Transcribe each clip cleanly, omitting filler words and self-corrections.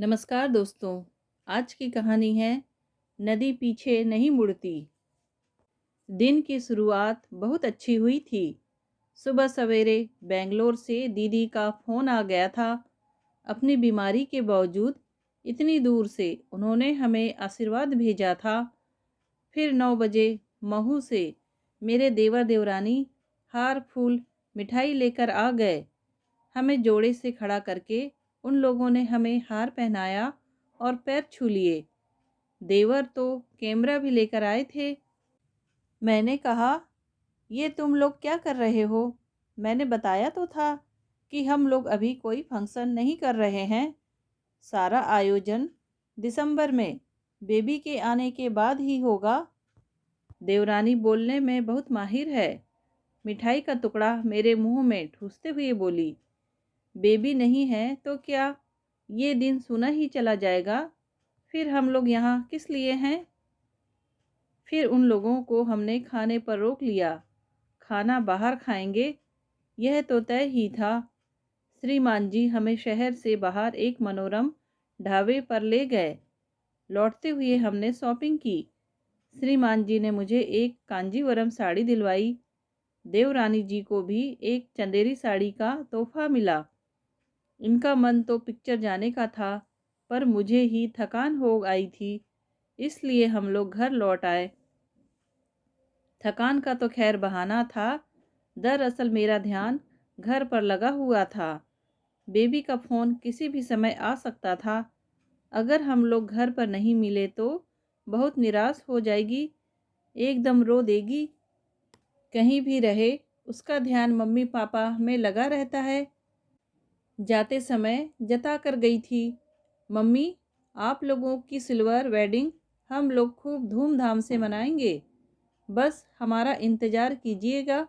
नमस्कार दोस्तों। आज की कहानी है नदी पीछे नहीं मुड़ती। दिन की शुरुआत बहुत अच्छी हुई थी। सुबह सवेरे बेंगलोर से दीदी का फ़ोन आ गया था। अपनी बीमारी के बावजूद इतनी दूर से उन्होंने हमें आशीर्वाद भेजा था। फिर 9 बजे महू से मेरे देवर देवरानी हार फूल मिठाई लेकर आ गए। हमें जोड़े से खड़ा करके उन लोगों ने हमें हार पहनाया और पैर छू लिए। देवर तो कैमरा भी लेकर आए थे। मैंने कहा, ये तुम लोग क्या कर रहे हो? मैंने बताया तो था कि हम लोग अभी कोई फंक्शन नहीं कर रहे हैं। सारा आयोजन दिसंबर में बेबी के आने के बाद ही होगा। देवरानी बोलने में बहुत माहिर है। मिठाई का टुकड़ा मेरे मुंह में ठूसते हुए बोली, बेबी नहीं है तो क्या, ये दिन सुना ही चला जाएगा। फिर हम लोग यहाँ किस लिए हैं? फिर उन लोगों को हमने खाने पर रोक लिया। खाना बाहर खाएंगे, यह तो तय ही था। श्रीमान जी हमें शहर से बाहर एक मनोरम ढाबे पर ले गए। लौटते हुए हमने शॉपिंग की। श्रीमान जी ने मुझे एक कांजीवरम साड़ी दिलवाई। देवरानी जी को भी एक चंदेरी साड़ी का तोहफा मिला। इनका मन तो पिक्चर जाने का था, पर मुझे ही थकान हो आई थी, इसलिए हम लोग घर लौट आए। थकान का तो खैर बहाना था। दरअसल मेरा ध्यान घर पर लगा हुआ था। बेबी का फ़ोन किसी भी समय आ सकता था। अगर हम लोग घर पर नहीं मिले तो बहुत निराश हो जाएगी, एकदम रो देगी। कहीं भी रहे, उसका ध्यान मम्मी पापा में लगा रहता है। जाते समय जता कर गई थी, मम्मी, आप लोगों की सिल्वर वेडिंग हम लोग खूब धूमधाम से मनाएंगे, बस हमारा इंतज़ार कीजिएगा।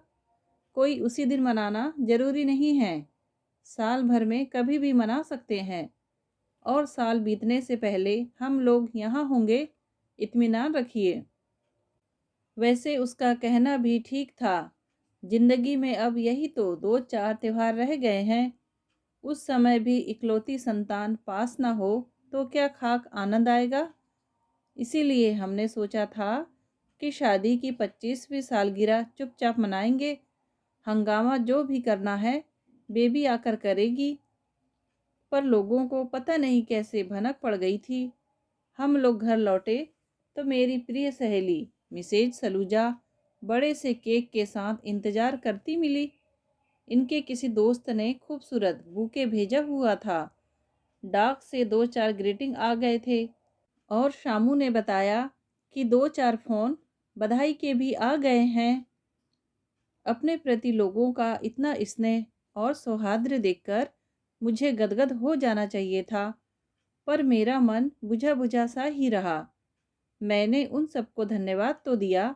कोई उसी दिन मनाना ज़रूरी नहीं है, साल भर में कभी भी मना सकते हैं। और साल बीतने से पहले हम लोग यहाँ होंगे, इत्मीनान रखिए। वैसे उसका कहना भी ठीक था। जिंदगी में अब यही तो 2-4 त्योहार रह गए हैं। उस समय भी इकलौती संतान पास ना हो तो क्या खाक आनंद आएगा। इसीलिए हमने सोचा था कि शादी की 25वीं सालगिरह चुपचाप मनाएंगे। हंगामा जो भी करना है बेबी आकर करेगी। पर लोगों को पता नहीं कैसे भनक पड़ गई थी। हम लोग घर लौटे तो मेरी प्रिय सहेली मिसेज सलूजा बड़े से केक के साथ इंतज़ार करती मिली। इनके किसी दोस्त ने खूबसूरत बुके भेजा हुआ था। डाक से 2-4 ग्रीटिंग आ गए थे और शामू ने बताया कि 2-4 फ़ोन बधाई के भी आ गए हैं। अपने प्रति लोगों का इतना स्नेह और सौहार्द देखकर मुझे गदगद हो जाना चाहिए था, पर मेरा मन बुझा बुझा सा ही रहा। मैंने उन सबको धन्यवाद तो दिया,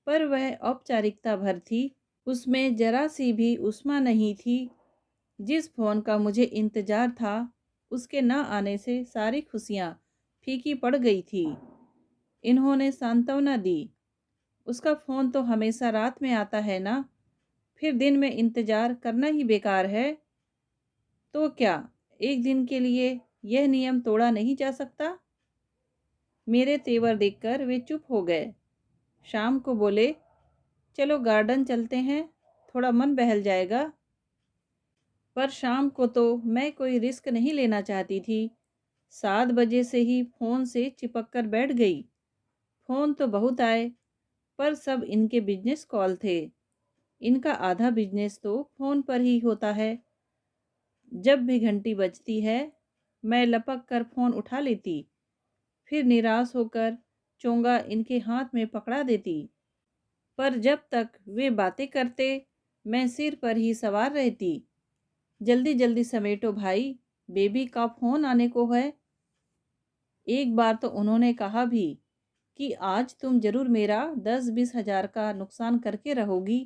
पर वह औपचारिकता भर थी, उसमें जरा सी भी उष्मा नहीं थी। जिस फ़ोन का मुझे इंतज़ार था, उसके न आने से सारी खुशियाँ फीकी पड़ गई थी। इन्होंने सांत्वना दी, उसका फ़ोन तो हमेशा रात में आता है ना, फिर दिन में इंतज़ार करना ही बेकार है। तो क्या एक दिन के लिए यह नियम तोड़ा नहीं जा सकता? मेरे तेवर देखकर वे चुप हो गए। शाम को बोले, चलो गार्डन चलते हैं, थोड़ा मन बहल जाएगा। पर शाम को तो मैं कोई रिस्क नहीं लेना चाहती थी। 7 बजे से ही फ़ोन से चिपक कर बैठ गई। फ़ोन तो बहुत आए, पर सब इनके बिजनेस कॉल थे। इनका आधा बिजनेस तो फ़ोन पर ही होता है। जब भी घंटी बजती है, मैं लपक कर फ़ोन उठा लेती, फिर निराश होकर चोंगा इनके हाथ में पकड़ा देती। पर जब तक वे बातें करते, मैं सिर पर ही सवार रहती। जल्दी जल्दी समेटो भाई, बेबी का फ़ोन आने को है। एक बार तो उन्होंने कहा भी कि आज तुम ज़रूर मेरा 10-20 हज़ार का नुकसान करके रहोगी।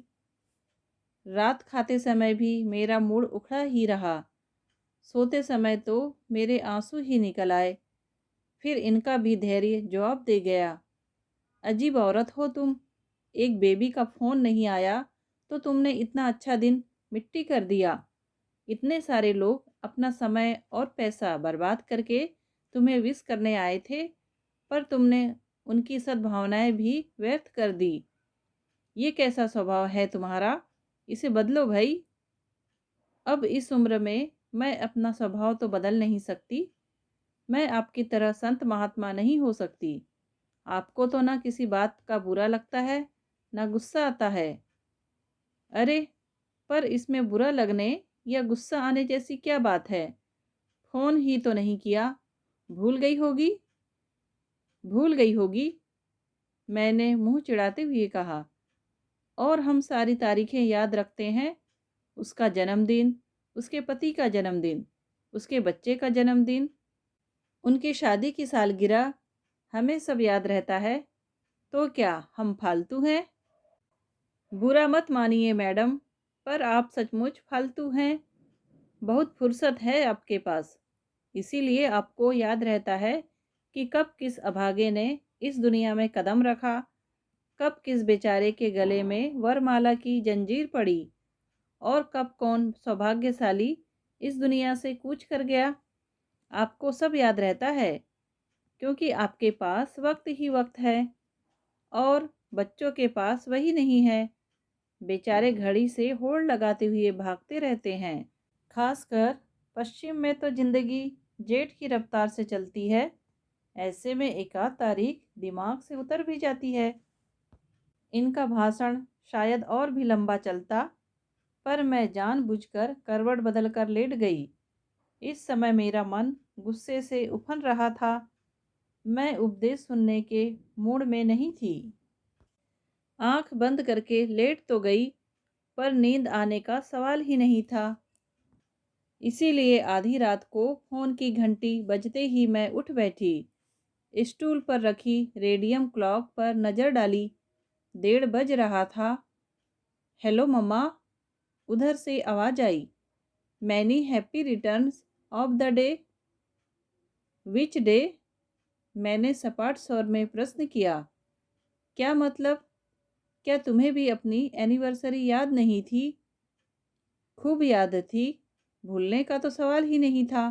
रात खाते समय भी मेरा मूड उखड़ा ही रहा। सोते समय तो मेरे आंसू ही निकल आए। फिर इनका भी धैर्य जवाब दे गया, अजीब औरत हो तुम, एक बेबी का फ़ोन नहीं आया तो तुमने इतना अच्छा दिन मिट्टी कर दिया। इतने सारे लोग अपना समय और पैसा बर्बाद करके तुम्हें विश करने आए थे, पर तुमने उनकी सद्भावनाएं भी व्यर्थ कर दी। ये कैसा स्वभाव है तुम्हारा? इसे बदलो भाई। अब इस उम्र में मैं अपना स्वभाव तो बदल नहीं सकती। मैं आपकी तरह संत महात्मा नहीं हो सकती। आपको तो ना किसी बात का बुरा लगता है, ना गुस्सा आता है। अरे, पर इसमें बुरा लगने या गुस्सा आने जैसी क्या बात है? फ़ोन ही तो नहीं किया। भूल गई होगी। भूल गई होगी, मैंने मुंह चिढ़ाते हुए कहा। और हम सारी तारीखें याद रखते हैं। उसका जन्मदिन, उसके पति का जन्मदिन, उसके बच्चे का जन्मदिन, उनकी शादी की सालगिरह, हमें सब याद रहता है। तो क्या हम फालतू हैं? बुरा मत मानिए मैडम, पर आप सचमुच फालतू हैं। बहुत फुर्सत है आपके पास, इसीलिए आपको याद रहता है कि कब किस अभागे ने इस दुनिया में कदम रखा, कब किस बेचारे के गले में वरमाला की जंजीर पड़ी, और कब कौन सौभाग्यशाली इस दुनिया से कूच कर गया। आपको सब याद रहता है, क्योंकि आपके पास वक्त ही वक्त है, और बच्चों के पास वही नहीं है। बेचारे घड़ी से होड़ लगाते हुए भागते रहते हैं। खासकर पश्चिम में तो जिंदगी जेट की रफ्तार से चलती है। ऐसे में एकाध तारीख दिमाग से उतर भी जाती है। इनका भाषण शायद और भी लंबा चलता, पर मैं जानबूझकर करवट बदलकर लेट गई। इस समय मेरा मन गुस्से से उफन रहा था। मैं उपदेश सुनने के मूड में नहीं थी। आंख बंद करके लेट तो गई, पर नींद आने का सवाल ही नहीं था। इसीलिए आधी रात को फोन की घंटी बजते ही मैं उठ बैठी। स्टूल पर रखी रेडियम क्लॉक पर नज़र डाली। 1:30 बज रहा था। हेलो मम्मा, उधर से आवाज़ आई। Many happy returns of the day. Which day? मैंने सपाट स्वर में प्रश्न किया। क्या मतलब? क्या तुम्हें भी अपनी एनिवर्सरी याद नहीं थी? खूब याद थी। भूलने का तो सवाल ही नहीं था।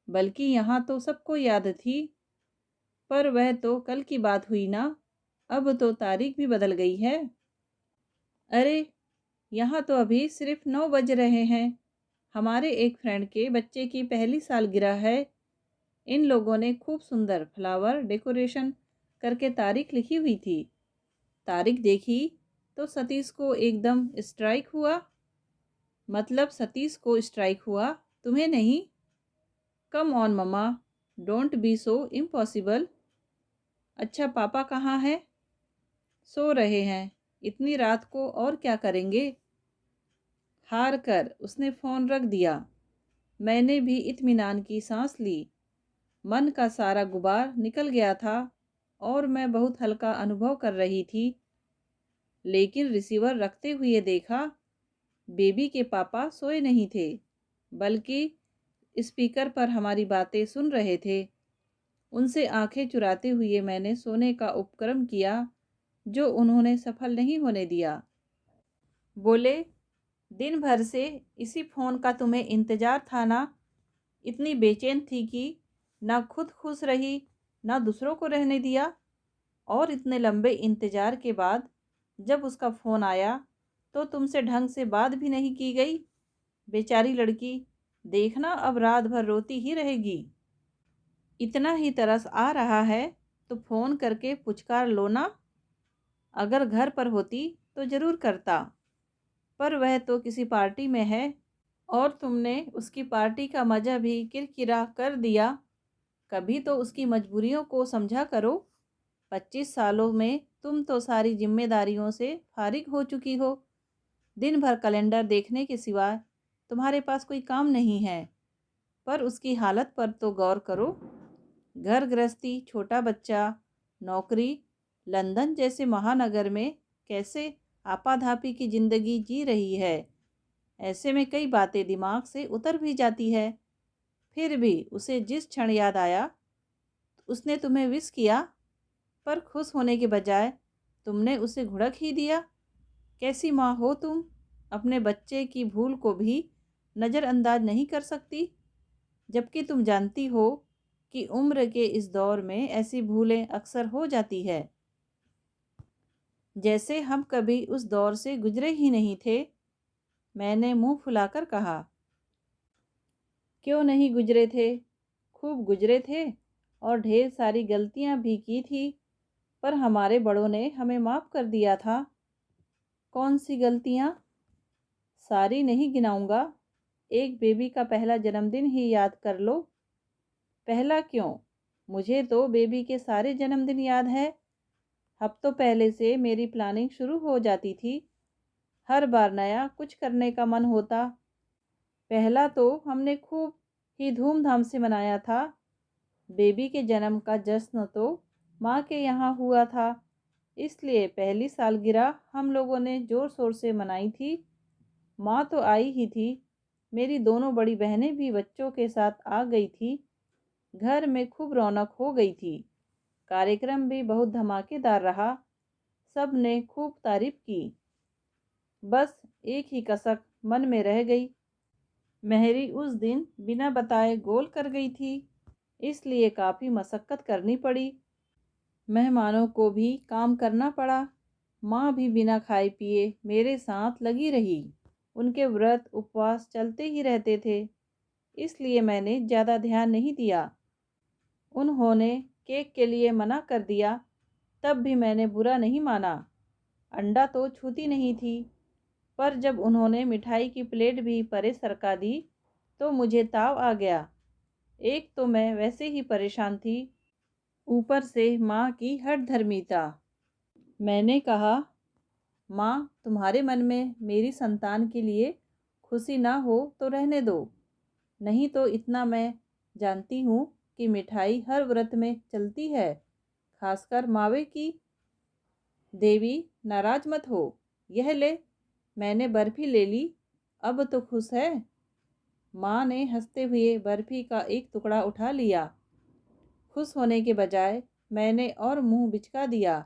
बल्कि यहाँ तो सबको याद थी। पर वह तो कल की बात हुई ना। अब तो तारीख भी बदल गई है। अरे, यहाँ तो अभी सिर्फ 9 बज रहे हैं। हमारे एक फ्रेंड के बच्चे की पहली सालगिरह है। इन लोगों ने खूब सुंदर फ्लावर डेकोरेशन करके तारीख लिखी हुई थी। तारीख देखी तो सतीश को एकदम स्ट्राइक हुआ। मतलब सतीश को स्ट्राइक हुआ, तुम्हें नहीं? Come on mama, don't be so impossible. अच्छा, पापा कहाँ हैं? सो रहे हैं। इतनी रात को और क्या करेंगे? हार कर उसने फ़ोन रख दिया। मैंने भी इत्मीनान की सांस ली। मन का सारा गुबार निकल गया था और मैं बहुत हल्का अनुभव कर रही थी। लेकिन रिसीवर रखते हुए देखा, बेबी के पापा सोए नहीं थे, बल्कि स्पीकर पर हमारी बातें सुन रहे थे। उनसे आंखें चुराते हुए मैंने सोने का उपक्रम किया, जो उन्होंने सफल नहीं होने दिया। बोले, दिन भर से इसी फ़ोन का तुम्हें इंतज़ार था ना? इतनी बेचैन थी कि ना खुद खुश रही, ना दूसरों को रहने दिया। और इतने लंबे इंतज़ार के बाद जब उसका फ़ोन आया, तो तुमसे ढंग से बात भी नहीं की गई। बेचारी लड़की, देखना अब रात भर रोती ही रहेगी। इतना ही तरस आ रहा है तो फ़ोन करके पुचकार लो ना। अगर घर पर होती तो ज़रूर करता, पर वह तो किसी पार्टी में है, और तुमने उसकी पार्टी का मज़ा भी किरकिरा कर दिया। कभी तो उसकी मजबूरियों को समझा करो। 25 सालों में तुम तो सारी जिम्मेदारियों से फारिग हो चुकी हो। दिन भर कैलेंडर देखने के सिवाय तुम्हारे पास कोई काम नहीं है। पर उसकी हालत पर तो गौर करो। घर गृहस्थी, छोटा बच्चा, नौकरी, लंदन जैसे महानगर में कैसे आपाधापी की ज़िंदगी जी रही है। ऐसे में कई बातें दिमाग से उतर भी जाती है। फिर भी उसे जिस क्षण याद आया, उसने तुम्हें विश किया, पर खुश होने के बजाय तुमने उसे घुड़क ही दिया। कैसी माँ हो तुम? अपने बच्चे की भूल को भी नज़रअंदाज नहीं कर सकती, जबकि तुम जानती हो कि उम्र के इस दौर में ऐसी भूलें अक्सर हो जाती है, जैसे हम कभी उस दौर से गुजरे ही नहीं थे। मैंने मुंह फुलाकर कहा। क्यों नहीं गुजरे थे? खूब गुजरे थे और ढेर सारी गलतियां भी की थी, पर हमारे बड़ों ने हमें माफ़ कर दिया था। कौन सी गलतियां? सारी नहीं गिनाऊंगा। एक बेबी का पहला जन्मदिन ही याद कर लो। पहला क्यों? मुझे तो बेबी के सारे जन्मदिन याद है। हफ्तों पहले से मेरी प्लानिंग शुरू हो जाती थी। हर बार नया कुछ करने का मन होता। पहला तो हमने खूब ही धूमधाम से मनाया था। बेबी के जन्म का जश्न तो माँ के यहाँ हुआ था, इसलिए पहली सालगिरह हम लोगों ने ज़ोर शोर से मनाई थी। माँ तो आई ही थी। मेरी दोनों बड़ी बहनें भी बच्चों के साथ आ गई थी। घर में खूब रौनक हो गई थी। कार्यक्रम भी बहुत धमाकेदार रहा। सब ने खूब तारीफ की। बस एक ही कसक मन में रह गई। मेहरी उस दिन बिना बताए गोल कर गई थी, इसलिए काफ़ी मशक्क़त करनी पड़ी। मेहमानों को भी काम करना पड़ा। माँ भी बिना खाए पिए मेरे साथ लगी रही। उनके व्रत उपवास चलते ही रहते थे, इसलिए मैंने ज़्यादा ध्यान नहीं दिया। उन्होंने केक के लिए मना कर दिया, तब भी मैंने बुरा नहीं माना। अंडा तो छूती नहीं थी, पर जब उन्होंने मिठाई की प्लेट भी परे सरका दी तो मुझे ताव आ गया। एक तो मैं वैसे ही परेशान थी, ऊपर से माँ की हठधर्मिता। मैंने कहा, माँ, तुम्हारे मन में मेरी संतान के लिए खुशी ना हो तो रहने दो। नहीं तो इतना मैं जानती हूँ कि मिठाई हर व्रत में चलती है, खासकर मावे की। देवी, नाराज मत हो। यह ले। मैंने बर्फी ले ली। अब तो खुश है? माँ ने हंसते हुए बर्फी का एक टुकड़ा उठा लिया। खुश होने के बजाय मैंने और मुंह बिचका दिया।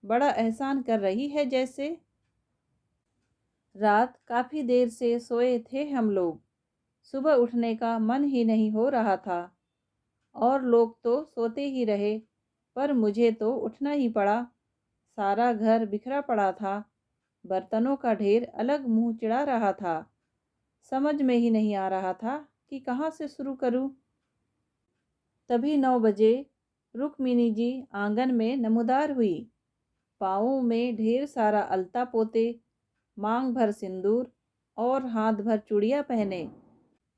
बड़ा एहसान कर रही है जैसे। रात काफ़ी देर से सोए थे हम लोग। सुबह उठने का मन ही नहीं हो रहा था। और लोग तो सोते ही रहे, पर मुझे तो उठना ही पड़ा। सारा घर बिखरा पड़ा था। बर्तनों का ढेर अलग मुंह चिढ़ा रहा था। समझ में ही नहीं आ रहा था कि कहाँ से शुरू करूं। तभी 9 बजे रुक्मिणी जी आंगन में नमूदार हुई। पाँवों में ढेर सारा अलता पोते, मांग भर सिंदूर और हाथ भर चूड़ियाँ पहने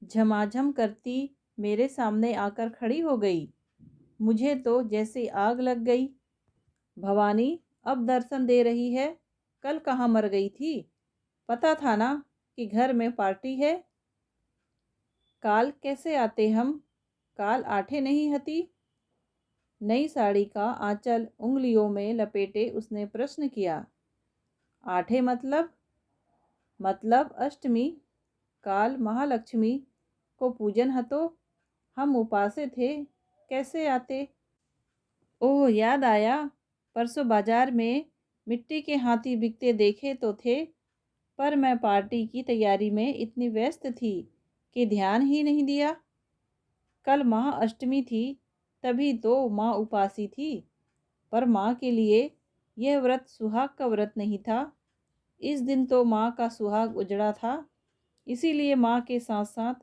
झमाझम करती मेरे सामने आकर खड़ी हो गई। मुझे तो जैसे आग लग गई। भवानी अब दर्शन दे रही है, कल कहाँ मर गई थी? पता था ना कि घर में पार्टी है। काल कैसे आते हम? काल आठे नहीं हती? नई साड़ी का आंचल उंगलियों में लपेटे उसने प्रश्न किया। आठे मतलब? मतलब अष्टमी। काल महालक्ष्मी को पूजन हतो। हम उपासे थे, कैसे आते? ओह, याद आया। परसों बाजार में मिट्टी के हाथी बिकते देखे तो थे, पर मैं पार्टी की तैयारी में इतनी व्यस्त थी कि ध्यान ही नहीं दिया। कल महाअष्टमी थी, तभी तो माँ उपासी थी। पर माँ के लिए यह व्रत सुहाग का व्रत नहीं था। इस दिन तो माँ का सुहाग उजड़ा था, इसीलिए माँ के साथ साथ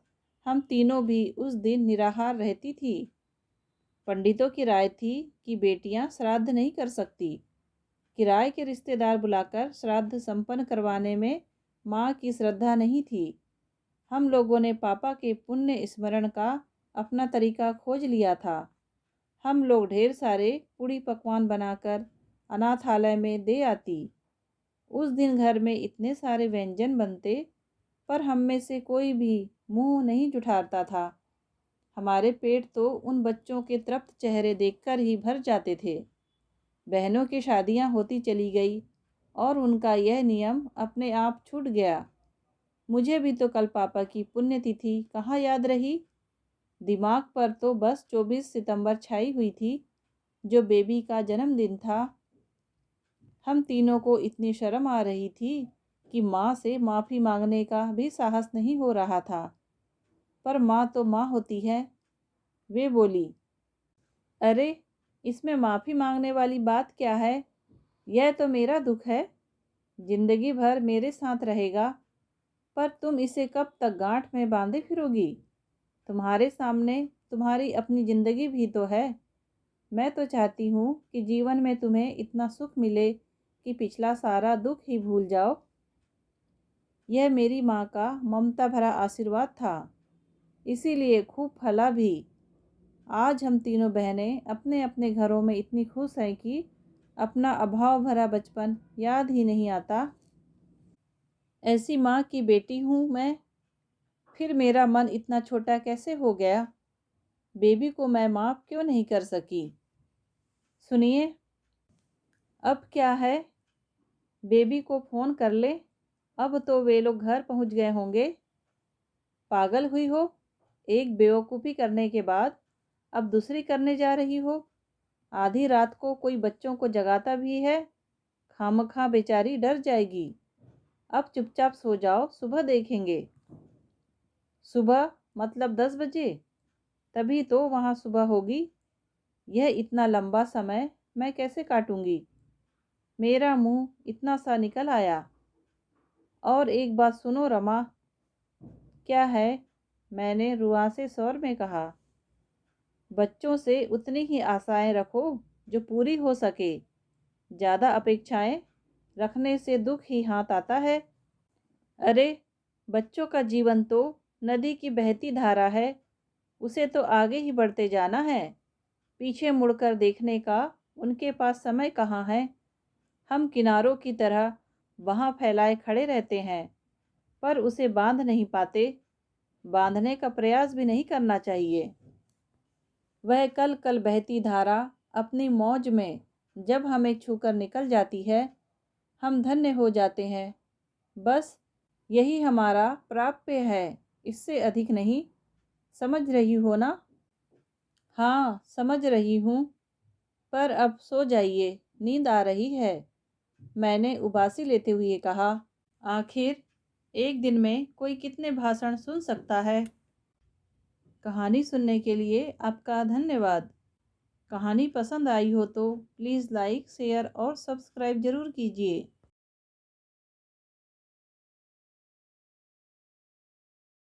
हम तीनों भी उस दिन निराहार रहती थी। पंडितों की राय थी कि बेटियां श्राद्ध नहीं कर सकती। किराए के रिश्तेदार बुलाकर श्राद्ध संपन्न करवाने में माँ की श्रद्धा नहीं थी। हम लोगों ने पापा के पुण्य स्मरण का अपना तरीका खोज लिया था। हम लोग ढेर सारे पूड़ी पकवान बनाकर अनाथालय में दे आती। उस दिन घर में इतने सारे व्यंजन बनते, पर हम में से कोई भी मुंह नहीं जुठारता था। हमारे पेट तो उन बच्चों के तृप्त चेहरे देखकर ही भर जाते थे। बहनों की शादियां होती चली गई और उनका यह नियम अपने आप छूट गया। मुझे भी तो कल पापा की पुण्यतिथि कहाँ याद रही। दिमाग पर तो बस 24 सितंबर छाई हुई थी, जो बेबी का जन्मदिन था। हम तीनों को इतनी शर्म आ रही थी कि माँ से माफ़ी मांगने का भी साहस नहीं हो रहा था। पर माँ तो माँ होती है। वे बोली, अरे, इसमें माफ़ी मांगने वाली बात क्या है? यह तो मेरा दुख है, जिंदगी भर मेरे साथ रहेगा, पर तुम इसे कब तक गांठ में बांधे फिरोगी? तुम्हारे सामने तुम्हारी अपनी ज़िंदगी भी तो है। मैं तो चाहती हूँ कि जीवन में तुम्हें इतना सुख मिले कि पिछला सारा दुख ही भूल जाओ। यह मेरी माँ का ममता भरा आशीर्वाद था, इसीलिए खूब फला भी। आज हम तीनों बहनें अपने अपने घरों में इतनी खुश हैं कि अपना अभाव भरा बचपन याद ही नहीं आता। ऐसी माँ की बेटी हूँ मैं, फिर मेरा मन इतना छोटा कैसे हो गया? बेबी को मैं माफ़ क्यों नहीं कर सकी? सुनिए, अब क्या है, बेबी को फ़ोन कर ले, अब तो वे लोग घर पहुंच गए होंगे। पागल हुई हो? एक बेवकूफ़ी करने के बाद अब दूसरी करने जा रही हो? आधी रात को कोई बच्चों को जगाता भी है, खामखा बेचारी डर जाएगी। अब चुपचाप सो जाओ, सुबह देखेंगे। सुबह मतलब 10 बजे? तभी तो वहाँ सुबह होगी। यह इतना लंबा समय मैं कैसे काटूंगी? मेरा मुंह इतना सा निकल आया। और एक बात सुनो रमा। क्या है? मैंने रुआंसे स्वर में कहा। बच्चों से उतनी ही आशाएं रखो जो पूरी हो सके। ज़्यादा अपेक्षाएं रखने से दुख ही हाथ आता है। अरे, बच्चों का जीवन तो नदी की बहती धारा है, उसे तो आगे ही बढ़ते जाना है। पीछे मुड़कर देखने का उनके पास समय कहाँ है? हम किनारों की तरह वहाँ फैलाए खड़े रहते हैं, पर उसे बांध नहीं पाते। बांधने का प्रयास भी नहीं करना चाहिए। वह कल कल बहती धारा अपनी मौज में जब हमें छूकर निकल जाती है, हम धन्य हो जाते हैं। बस यही हमारा प्राप्य है, इससे अधिक नहीं। समझ रही हो ना? हाँ, समझ रही हूँ, पर अब सो जाइए, नींद आ रही है, मैंने उबासी लेते हुए कहा। आखिर एक दिन में कोई कितने भाषण सुन सकता है? कहानी सुनने के लिए आपका धन्यवाद। कहानी पसंद आई हो तो प्लीज़ लाइक, शेयर और सब्सक्राइब ज़रूर कीजिए।